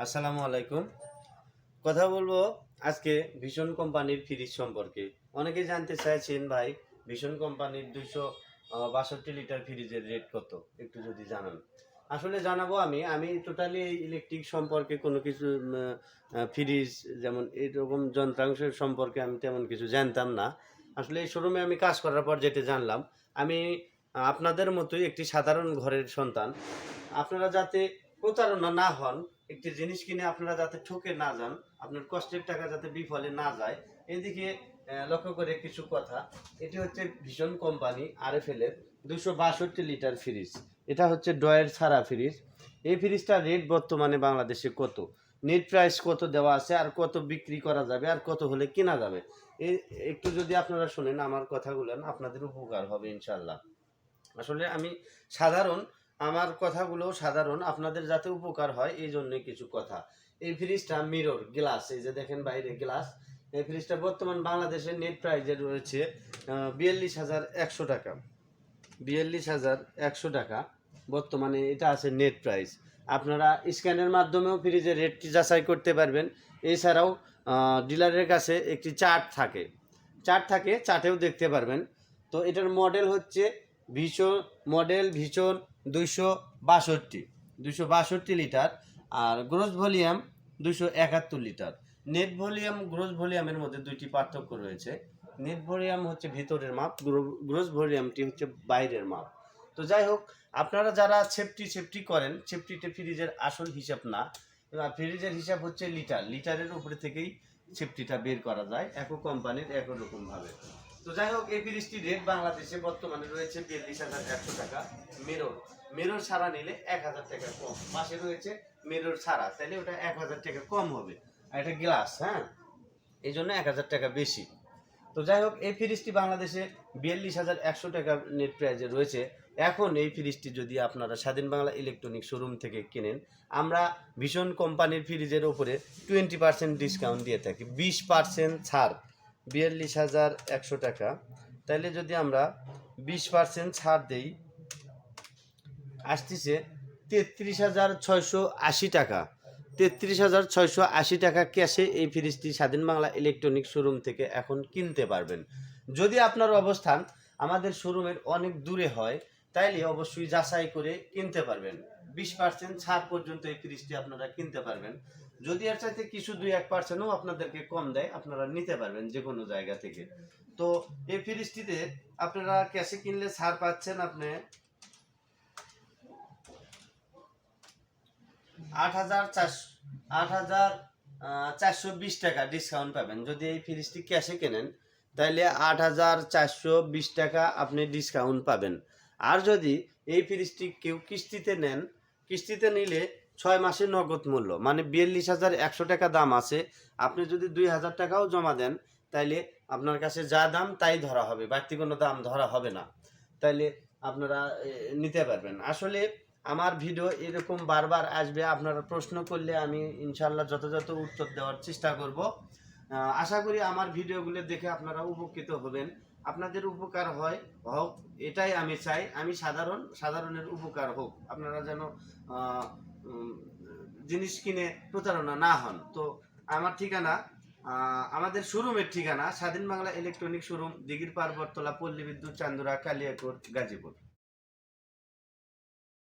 আসসালামু আলাইকুম। কথা বলবো আজকে ভীষণ কোম্পানির ফ্রিজ সম্পর্কে। অনেকে জানতে চাইছেন ভাই ভীষণ কোম্পানির 262 লিটার ফ্রিজের রেট কত, একটু যদি জানান। আসলে জানাবো আমি টোটালি ইলেকট্রিক সম্পর্কে কোনো কিছু ফ্রিজ যেমন এরকম যন্ত্রাংশের সম্পর্কে আমি তেমন কিছু জানতাম না। আসলে এই শোরুমে আমি কাজ করার পর যেটা জানলাম, আমি আপনাদের মতোই একটি সাধারণ ঘরের সন্তান। আপনারা যাতে প্রতারণা না হন, একটি জিনিস কিনে আপনারা যাতে ঠকে না যান, আপনার কষ্টের টাকা যাতে বিফলে না যায়, এদিকে লক্ষ্য করে কিছু কথা। এটি হচ্ছে ভীষণ কোম্পানি RFL এর 262 লিটার ফ্রিজ। এটা হচ্ছে ডয়ের ছাড়া ফ্রিজ। এই ফ্রিজটার রেট বর্তমানে বাংলাদেশে কত, নেট প্রাইস কত দেওয়া আছে, আর কত বিক্রি করা যাবে, আর কত হলে কেনা যাবে, এই একটু যদি আপনারা শোনেন আমার কথাগুলো, আপনাদের উপকার হবে ইনশাল্লাহ। আসলে আমি সাধারণ, আমার কথাগুলো সাধারণ, আপনাদের যাতে উপকার হয় এই জন্য কিছু কথা। এই ফ্রিজটা মিরর গ্লাস, এই যে দেখেন বাইরে গ্লাস। এই ফ্রিজটা বর্তমান বাংলাদেশের নেট প্রাইজে রয়েছে 42,100 টাকা। 42,100 টাকা বর্তমানে এটা আছে নেট প্রাইস। আপনারা স্ক্যানের মাধ্যমেও ফ্রিজের রেটটি যাচাই করতে পারবেন। এছাড়াও ডিলারের কাছে একটি চার্ট থাকে, চার্টেও দেখতে পারবেন। তো এটার মডেল হচ্ছে ভীষণ 262 লিটার, আর gross volume 271 litre. Net volume gross ভলিউমের মধ্যে দুইটি পার্থক্য রয়েছে। নেট ভলিউম হচ্ছে ভিতরের মাপ, গ্রোস ভলিউমটি হচ্ছে বাইরের মাপ। তো যাই হোক, আপনারা যারা সেফটি করেন, সেফটিতে ফ্রিজের আসল হিসাব না, ফ্রিজের হিসাব হচ্ছে লিটারের উপরে থেকেই সেফটিটা বের করা যায়, একই কোম্পানির একই রকমভাবে। তো যাই হোক, এই ফ্রিজটির রেট বাংলাদেশে বর্তমানে রয়েছে 42,100 টাকা। মেরর ছাড়া নিলে 1,000 টাকা কম। পাশে রয়েছে মেরর ছাড়া, তাহলে ওটা 1,000 টাকা কম হবে। আর এটা গ্লাস, হ্যাঁ, এই জন্য 1,000 টাকা বেশি। তো যাই হোক, এই ফ্রিজটি বাংলাদেশে 42,100 টাকা নেট প্রাইজে রয়েছে। এখন এই ফ্রিজটি যদি আপনারা স্বাধীন বাংলা ইলেকট্রনিক শোরুম থেকে কেনেন, আমরা ভীষণ কোম্পানির ফ্রিজের ওপরে 20% ডিসকাউন্ট দিয়ে থাকি, 20% ছাড়। 42,100 টাকা, তাইলে যদি আমরা 20% ছাড় দেই, আসতেছে 33,680 টাকা। 33,680 টাকা ক্যাশে এই ফ্রিজটি স্বাধীন বাংলা ইলেকট্রনিক শোরুম থেকে এখন কিনতে পারবেন। যদি আপনার অবস্থান আমাদের শোরুমের অনেক দূরে হয়, তাইলে অবশ্যই যাচাই করে কিনতে পারবেন। 20% ছাড় পর্যন্ত এই ফ্রিজটি আপনারা কিনতে পারবেন। যদি এর চাইতে কিছু 2-1%ও আপনাদেরকে কম দেয়, আপনারা নিতে পারবেন যে কোনো জায়গা থেকে। তো এই ফ্রিজটিতে আপনারা ক্যাশে কিনলে ছাড় পাচ্ছেন আপনি 8,420 টাকা ডিসকাউন্ট পাবেন। যদি এই ফ্রিজটি ক্যাশে কেনেন, তাহলে 8,420 টাকা আপনি ডিসকাউন্ট পাবেন। আর যদি এই ফ্রিজটি কেউ কিস্তিতে নেন, কিস্তিতে নিলে 6 মাসে নগদ মূল্য, মানে 42,100 টাকা দাম আছে। আপনি যদি 2,000 টাকাও জমা দেন, তাইলে আপনার কাছে যা দাম তাই ধরা হবে, বাড়তি কোনো দাম ধরা হবে না। তাইলে আপনারা নিতে পারবেন। আসলে আমার ভিডিও এরকম বারবার আসবে, আপনারা প্রশ্ন করলে আমি ইনশাল্লাহ যথাযথ উত্তর দেওয়ার চেষ্টা করব। আশা করি আমার ভিডিওগুলো দেখে আপনারা উপকৃত হবেন, আপনাদের উপকার হোক, এটাই আমি চাই। আমি সাধারণের উপকার হোক, আপনারা যেন জিনিস কিনে প্রতারণা না হন। তো আমার ঠিকানা, আমাদের শোরুমের ঠিকানা স্বাধীন বাংলা ইলেকট্রনিক শোরুম, দিঘিরপার, বটতলা, পল্লিবিদ্যুৎ, চান্দুরা, কালিয়াকোর, গাজীপুর।